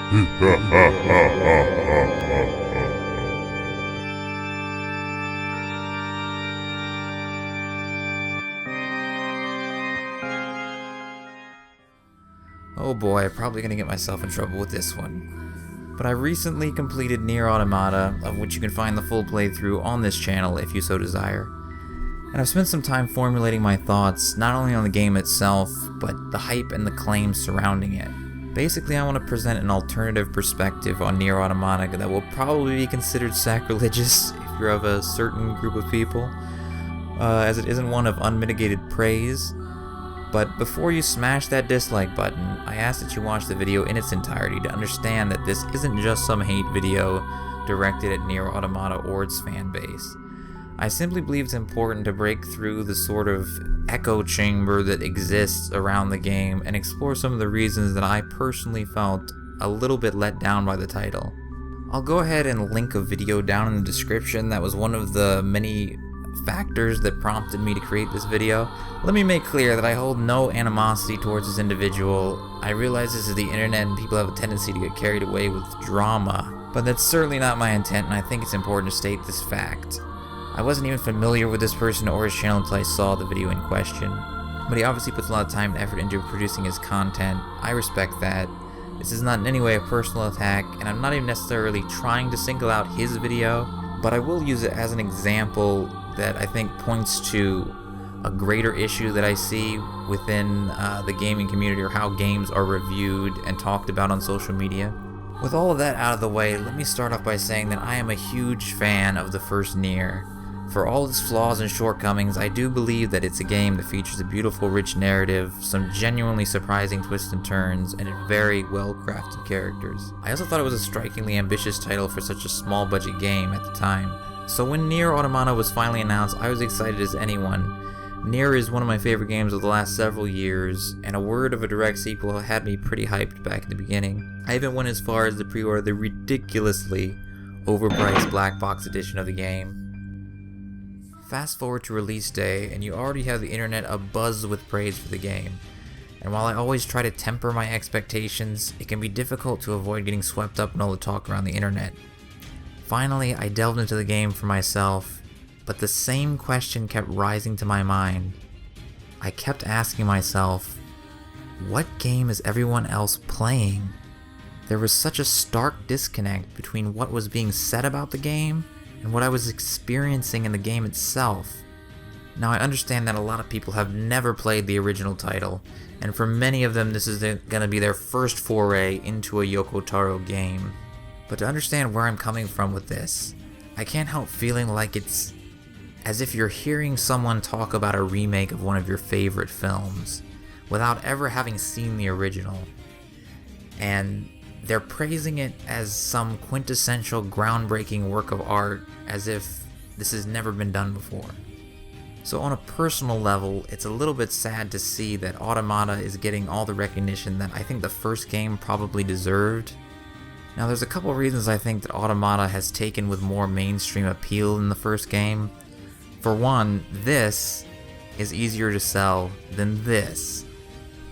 Oh boy, probably gonna get myself in trouble with this one. But I recently completed Nier Automata, of which you can find the full playthrough on this channel if you so desire. And I've spent some time formulating my thoughts, not only on the game itself, but the hype and the claims surrounding it. Basically, I want to present an alternative perspective on Nier Automata that will probably be considered sacrilegious if you're of a certain group of people, as it isn't one of unmitigated praise. But before you smash that dislike button, I ask that you watch the video in its entirety to understand that this isn't just some hate video directed at Nier Automata or its fanbase. I simply believe it's important to break through the sort of echo chamber that exists around the game and explore some of the reasons that I personally felt a little bit let down by the title. I'll go ahead and link a video down in the description that was one of the many factors that prompted me to create this video. Let me make clear that I hold no animosity towards this individual. I realize this is the internet and people have a tendency to get carried away with drama, but that's certainly not my intent, and I think it's important to state this fact. I wasn't even familiar with this person or his channel until I saw the video in question, but he obviously puts a lot of time and effort into producing his content. I respect that. This is not in any way a personal attack, and I'm not even necessarily trying to single out his video, but I will use it as an example that I think points to a greater issue that I see within the gaming community, or how games are reviewed and talked about on social media. With all of that out of the way, let me start off by saying that I am a huge fan of the first Nier. For all its flaws and shortcomings, I do believe that it's a game that features a beautiful, rich narrative, some genuinely surprising twists and turns, and very well-crafted characters. I also thought it was a strikingly ambitious title for such a small-budget game at the time. So when Nier Automata was finally announced, I was excited as anyone. Nier is one of my favorite games of the last several years, and a word of a direct sequel had me pretty hyped back in the beginning. I even went as far as to pre-order the ridiculously overpriced black box edition of the game. Fast forward to release day, and you already have the internet abuzz with praise for the game. And while I always try to temper my expectations, it can be difficult to avoid getting swept up in all the talk around the internet. Finally, I delved into the game for myself, but the same question kept rising to my mind. I kept asking myself, what game is everyone else playing? There was such a stark disconnect between what was being said about the game and what I was experiencing in the game itself. Now, I understand that a lot of people have never played the original title, and for many of them this is going to be their first foray into a Yoko Taro game. But to understand where I'm coming from with this, I can't help feeling like it's as if you're hearing someone talk about a remake of one of your favorite films without ever having seen the original. And they're praising it as some quintessential groundbreaking work of art, as if this has never been done before. So on a personal level, it's a little bit sad to see that Automata is getting all the recognition that I think the first game probably deserved. Now there's a couple of reasons I think that Automata has taken with more mainstream appeal than the first game. For one, this is easier to sell than this.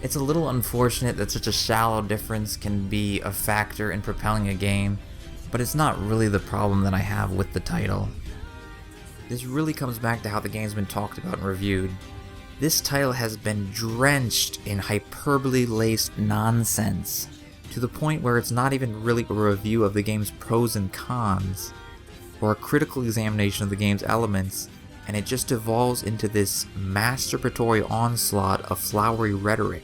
It's a little unfortunate that such a shallow difference can be a factor in propelling a game, but it's not really the problem that I have with the title. This really comes back to how the game's been talked about and reviewed. This title has been drenched in hyperbole-laced nonsense, to the point where it's not even really a review of the game's pros and cons, or a critical examination of the game's elements, and it just devolves into this masturbatory onslaught of flowery rhetoric.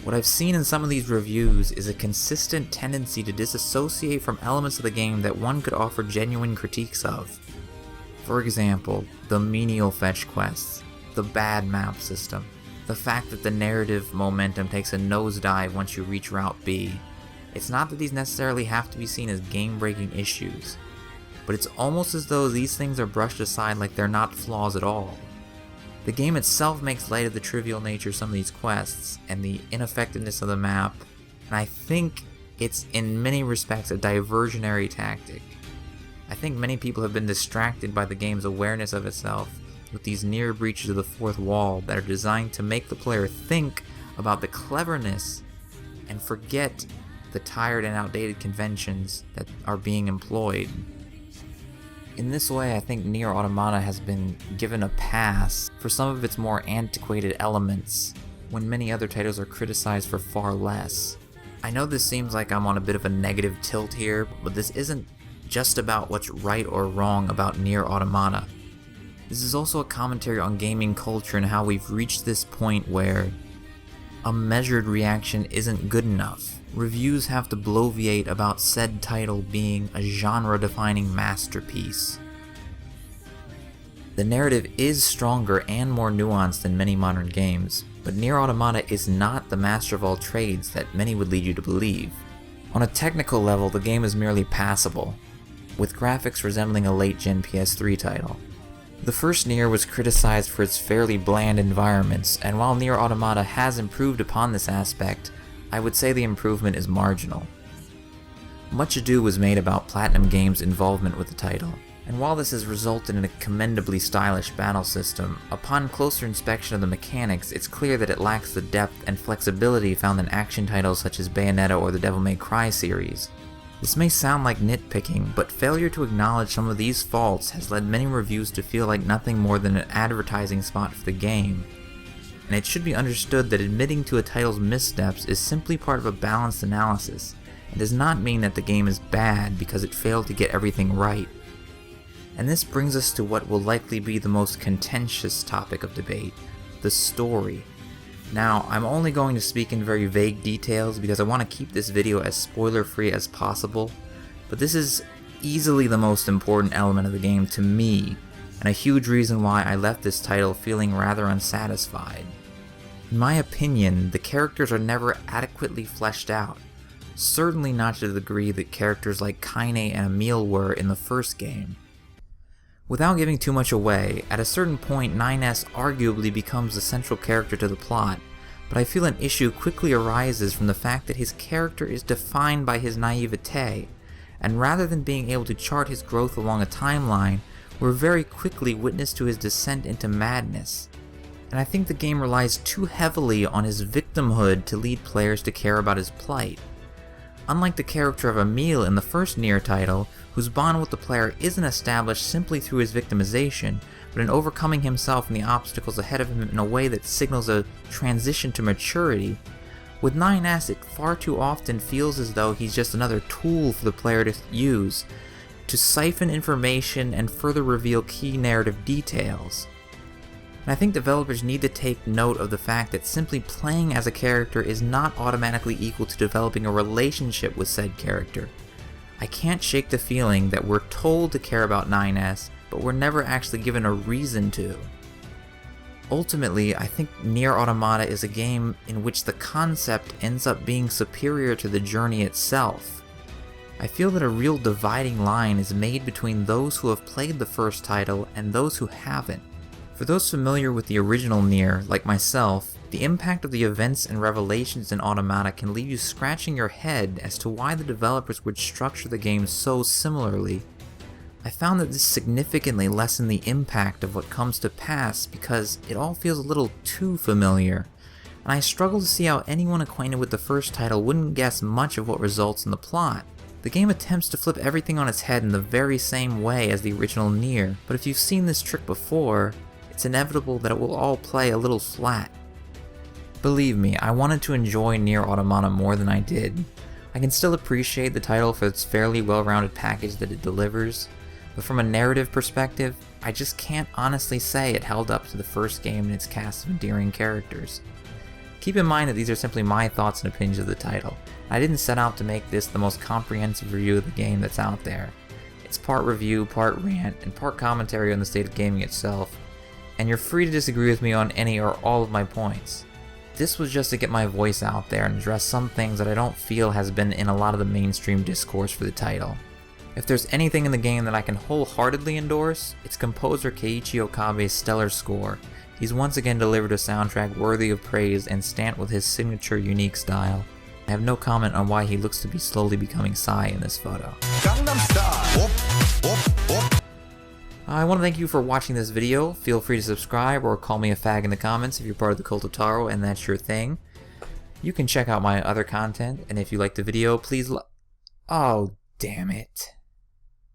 What I've seen in some of these reviews is a consistent tendency to disassociate from elements of the game that one could offer genuine critiques of. For example, the menial fetch quests, the bad map system, the fact that the narrative momentum takes a nosedive once you reach Route B. It's not that these necessarily have to be seen as game-breaking issues, but it's almost as though these things are brushed aside like they're not flaws at all. The game itself makes light of the trivial nature of some of these quests and the ineffectiveness of the map, and I think it's in many respects a diversionary tactic. I think many people have been distracted by the game's awareness of itself with these near breaches of the fourth wall that are designed to make the player think about the cleverness and forget the tired and outdated conventions that are being employed. In this way, I think Nier Automata has been given a pass for some of its more antiquated elements, when many other titles are criticized for far less. I know this seems like I'm on a bit of a negative tilt here, but this isn't just about what's right or wrong about Nier Automata. This is also a commentary on gaming culture and how we've reached this point where a measured reaction isn't good enough. Reviews have to bloviate about said title being a genre-defining masterpiece. The narrative is stronger and more nuanced than many modern games, but Nier Automata is not the master of all trades that many would lead you to believe. On a technical level, the game is merely passable, with graphics resembling a late-gen PS3 title. The first Nier was criticized for its fairly bland environments, and while Nier Automata has improved upon this aspect, I would say the improvement is marginal. Much ado was made about PlatinumGames' involvement with the title, and while this has resulted in a commendably stylish battle system, upon closer inspection of the mechanics, it's clear that it lacks the depth and flexibility found in action titles such as Bayonetta or the Devil May Cry series. This may sound like nitpicking, but failure to acknowledge some of these faults has led many reviews to feel like nothing more than an advertising spot for the game. And it should be understood that admitting to a title's missteps is simply part of a balanced analysis, and does not mean that the game is bad because it failed to get everything right. And this brings us to what will likely be the most contentious topic of debate, the story. Now, I'm only going to speak in very vague details because I want to keep this video as spoiler-free as possible, but this is easily the most important element of the game to me, and a huge reason why I left this title feeling rather unsatisfied. In my opinion, the characters are never adequately fleshed out, certainly not to the degree that characters like Kaine and Emil were in the first game. Without giving too much away, at a certain point 9S arguably becomes the central character to the plot, but I feel an issue quickly arises from the fact that his character is defined by his naivete, and rather than being able to chart his growth along a timeline, we're very quickly witness to his descent into madness. And I think the game relies too heavily on his victimhood to lead players to care about his plight. Unlike the character of Emil in the first Nier title, whose bond with the player isn't established simply through his victimization, but in overcoming himself and the obstacles ahead of him in a way that signals a transition to maturity, with 9S it far too often feels as though he's just another tool for the player to use, to siphon information and further reveal key narrative details. And I think developers need to take note of the fact that simply playing as a character is not automatically equal to developing a relationship with said character. I can't shake the feeling that we're told to care about 9S, but we're never actually given a reason to. Ultimately, I think Nier Automata is a game in which the concept ends up being superior to the journey itself. I feel that a real dividing line is made between those who have played the first title and those who haven't. For those familiar with the original Nier, like myself, the impact of the events and revelations in Automata can leave you scratching your head as to why the developers would structure the game so similarly. I found that this significantly lessened the impact of what comes to pass because it all feels a little too familiar, and I struggle to see how anyone acquainted with the first title wouldn't guess much of what results in the plot. The game attempts to flip everything on its head in the very same way as the original Nier, but if you've seen this trick before, it's inevitable that it will all play a little flat. Believe me, I wanted to enjoy Nier Automata more than I did. I can still appreciate the title for its fairly well-rounded package that it delivers, but from a narrative perspective, I just can't honestly say it held up to the first game and its cast of endearing characters. Keep in mind that these are simply my thoughts and opinions of the title. I didn't set out to make this the most comprehensive review of the game that's out there. It's part review, part rant, and part commentary on the state of gaming itself, and you're free to disagree with me on any or all of my points. This was just to get my voice out there and address some things that I don't feel has been in a lot of the mainstream discourse for the title. If there's anything in the game that I can wholeheartedly endorse, it's composer Keiichi Okabe's stellar score. He's once again delivered a soundtrack worthy of praise and stamped with his signature unique style. I have no comment on why he looks to be slowly becoming Psy in this photo. I want to thank you for watching this video. Feel free to subscribe or call me a fag in the comments if you're part of the cult of Taro and that's your thing. You can check out my other content, and if you liked the video, please Oh, damn it.